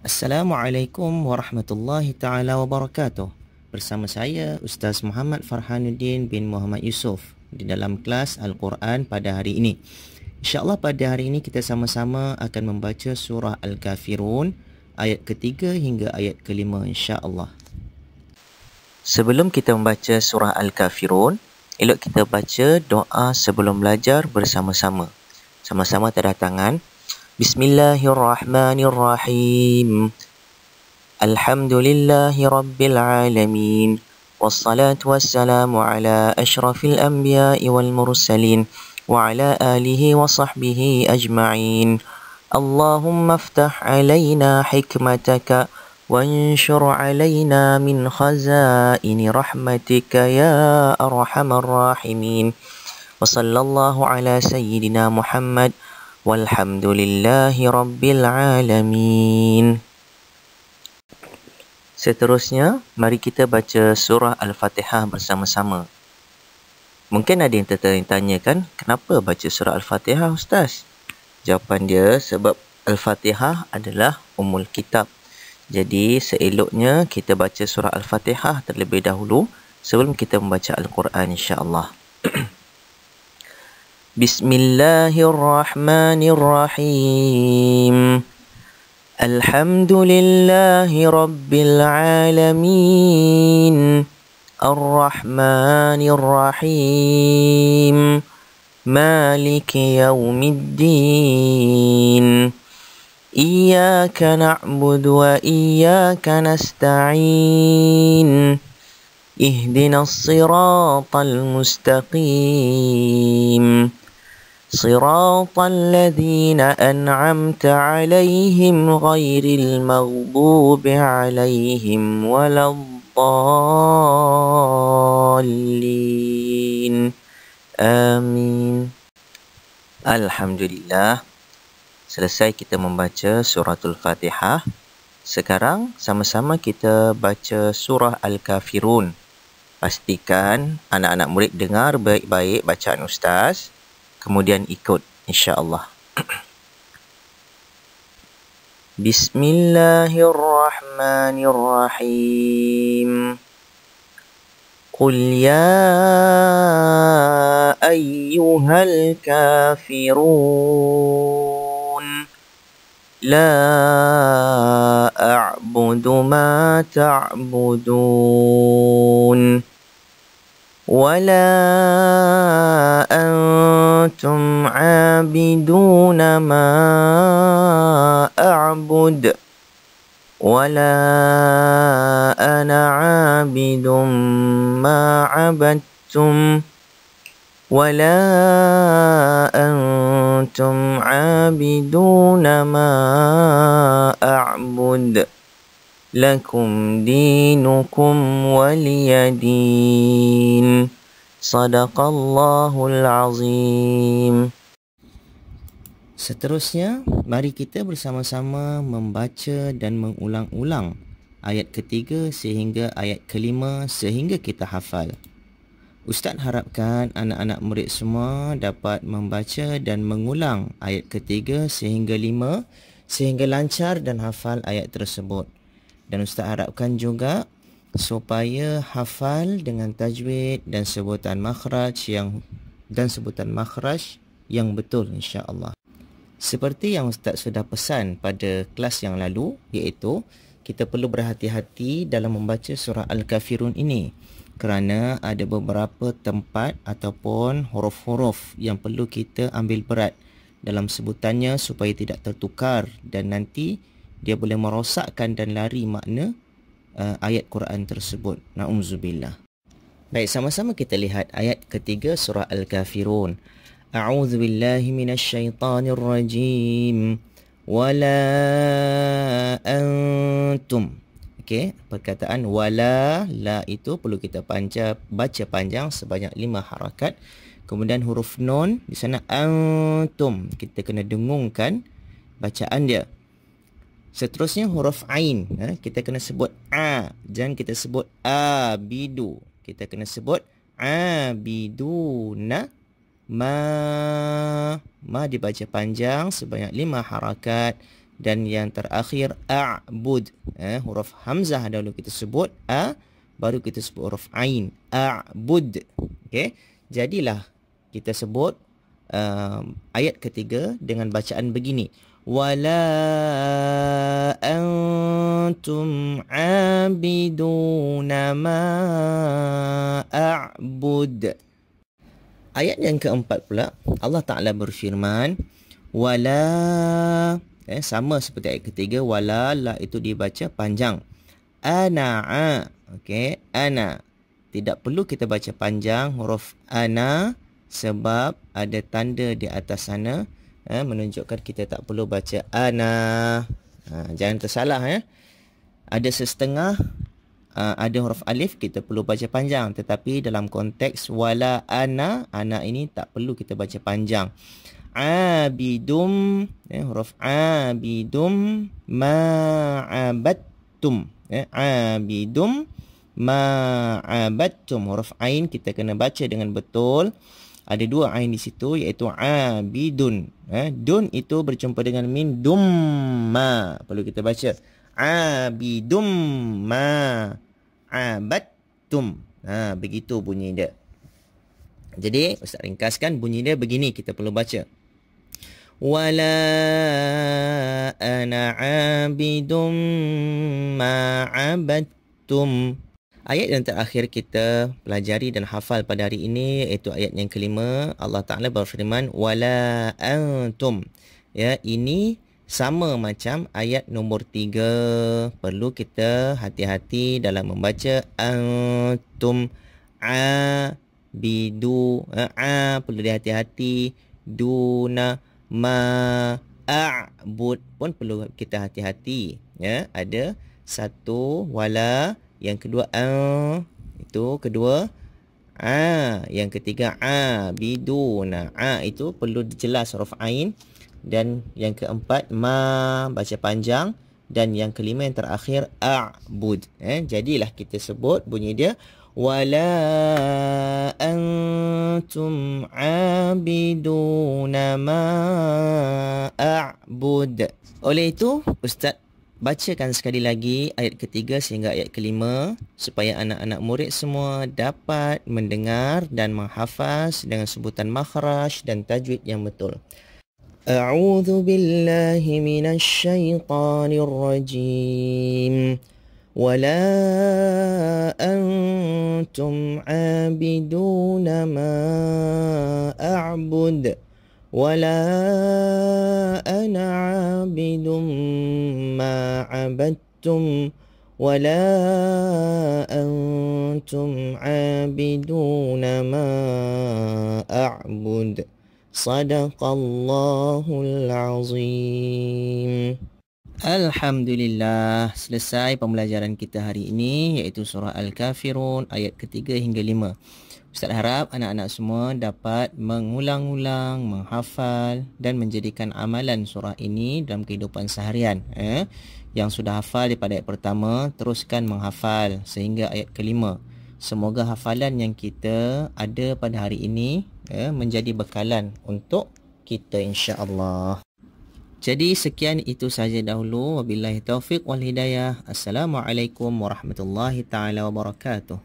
Assalamualaikum warahmatullahi taala wabarakatuh. Bersama saya Ustaz Muhammad Farhanuddin bin Muhammad Yusof di dalam kelas Al-Quran pada hari ini. InsyaAllah pada hari ini kita sama-sama akan membaca surah Al-Kafirun ayat ketiga hingga ayat kelima insya-Allah. Sebelum kita membaca surah Al-Kafirun, elok kita baca doa sebelum belajar bersama-sama. Sama-sama tadah tangan. Bismillahirrahmanirrahim. Alhamdulillahi rabbil alamin. Wassalatu wassalamu ala ashrafil anbiya'i wal mursalin wa ala alihi wa sahbihi ajma'in. Allahumma aftah alaina hikmataka وانشر علينا من خزائن رحمتك يا أرحم الراحمين وصلى الله على سيدنا محمد والحمد لله رب العالمين. Seterusnya, mari kita baca surah Al-Fatihah bersama-sama. Mungkin ada yang tertanya kan, kenapa baca surah Al-Fatihah Ustaz? Jawapan dia, sebab Al-Fatihah adalah Ummul Kitab. Jadi seeloknya kita baca surah Al-Fatihah terlebih dahulu sebelum kita membaca Al-Quran insya-Allah. Bismillahirrahmanirrahim. Alhamdulillahi rabbil alamin. Ar-Rahmanir-Rahim. Maliki yaumiddin. إياك نعبد وإياك نستعين اهدنا الصراط المستقيم صراط الذين أنعمت عليهم غير المغضوب عليهم ولا الضالين آمين. Alhamdulillah. Selesai kita membaca suratul Fatihah. Sekarang sama-sama kita baca surah Al-Kafirun. Pastikan anak-anak murid dengar baik-baik bacaan Ustaz. Kemudian ikut insya-Allah. Bismillahirrahmanirrahim. Qul ya ayyuhal kafirun. لا أعبد ما تعبدون ولا أنتم عابدون ما أعبد ولا أنا عابد ما عبدتم ولا أنتم عابدون ما أعبد لكم دينكم ولي دين صدق الله العظيم. Seterusnya, mari kita bersama-sama membaca dan mengulang-ulang ayat ketiga sehingga ayat kelima sehingga kita hafal. Ustaz harapkan anak-anak murid semua dapat membaca dan mengulang ayat ketiga sehingga lima sehingga lancar dan hafal ayat tersebut. Dan Ustaz harapkan juga supaya hafal dengan tajwid dan sebutan makhraj yang betul insya-Allah. Seperti yang Ustaz sudah pesan pada kelas yang lalu, iaitu kita perlu berhati-hati dalam membaca surah Al-Kafirun ini. Kerana ada beberapa tempat ataupun huruf-huruf yang perlu kita ambil berat dalam sebutannya supaya tidak tertukar dan nanti dia boleh merosakkan dan lari makna ayat Quran tersebut. Na'udzubillah. Baik, sama-sama kita lihat ayat ketiga surah Al-Kafirun. A'udzu billahi minasyaitonir rajim. Wala antum. Okey, perkataan wala, la itu perlu kita baca panjang sebanyak 5 harakat. Kemudian huruf nun di sana antum, kita kena dengungkan bacaan dia. Seterusnya huruf ain, kita kena sebut a, jangan kita sebut abidu. Kita kena sebut abiduna. Ma dibaca panjang sebanyak 5 harakat. dan yang terakhir a'bud. Huruf hamzah dahulu kita sebut, baru kita sebut huruf ain, a'bud. Okey, jadilah kita sebut ayat ketiga dengan bacaan begini, wala antum abiduna ma a'bud. Ayat yang keempat pula, Allah Ta'ala berfirman, wala, sama seperti ayat ketiga, wala, la itu dibaca panjang. Ana, okey, ana. Tidak perlu kita baca panjang huruf ana sebab ada tanda di atas sana menunjukkan kita tak perlu baca ana. Jangan tersalah Ada setengah ada huruf alif kita perlu baca panjang, tetapi dalam konteks wala ana ini tak perlu kita baca panjang. Abidum, huruf abidum ma'abattum, abidum ma'abattum. Huruf ain kita kena baca dengan betul. Ada dua ain di situ, iaitu abidun. Dun itu berjumpa dengan min, dumma. Perlu kita baca abidum ma'abattum. Begitu bunyi dia. Jadi Ustaz ringkaskan, bunyi dia begini kita perlu baca. Wala ana abidum ma'abattum. Ayat yang terakhir kita pelajari dan hafal pada hari ini iaitu ayat yang kelima. Allah Ta'ala berfirman, wala antum. Ini sama macam ayat nombor 3. Perlu kita hati-hati dalam membaca antum, bidu, perlu dihati-hati. Duna, a'bud pun perlu kita hati-hati. Ada satu wala, yang kedua itu kedua, yang ketiga biduna, itu perlu dijelas huruf ain, dan yang keempat baca panjang, dan yang kelima yang terakhir a'bud. Jadilah kita sebut bunyi dia, wala antum abiduna ma a'bud. Oleh itu Ustaz bacakan sekali lagi ayat ketiga sehingga ayat kelima supaya anak-anak murid semua dapat mendengar dan menghafaz dengan sebutan makhraj dan tajwid yang betul. A'udzu billahi minasy syaithanir rajim. Wala antum abiduna ma a'bud. Wala ana abidum ma abadtum. Wala antum abiduna ma a'bud. Sadaqallahul azim. Alhamdulillah, selesai pembelajaran kita hari ini, iaitu surah Al-Kafirun ayat ketiga hingga 5. Ustaz harap anak-anak semua dapat mengulang-ulang, menghafal dan menjadikan amalan surah ini dalam kehidupan seharian. Yang sudah hafal daripada ayat pertama, teruskan menghafal sehingga ayat kelima. Semoga hafalan yang kita ada pada hari ini menjadi bekalan untuk kita, insya-Allah. Jadi sekian itu saja dahulu. Wabillahi taufiq wal hidayah. Assalamualaikum warahmatullahi taala wabarakatuh.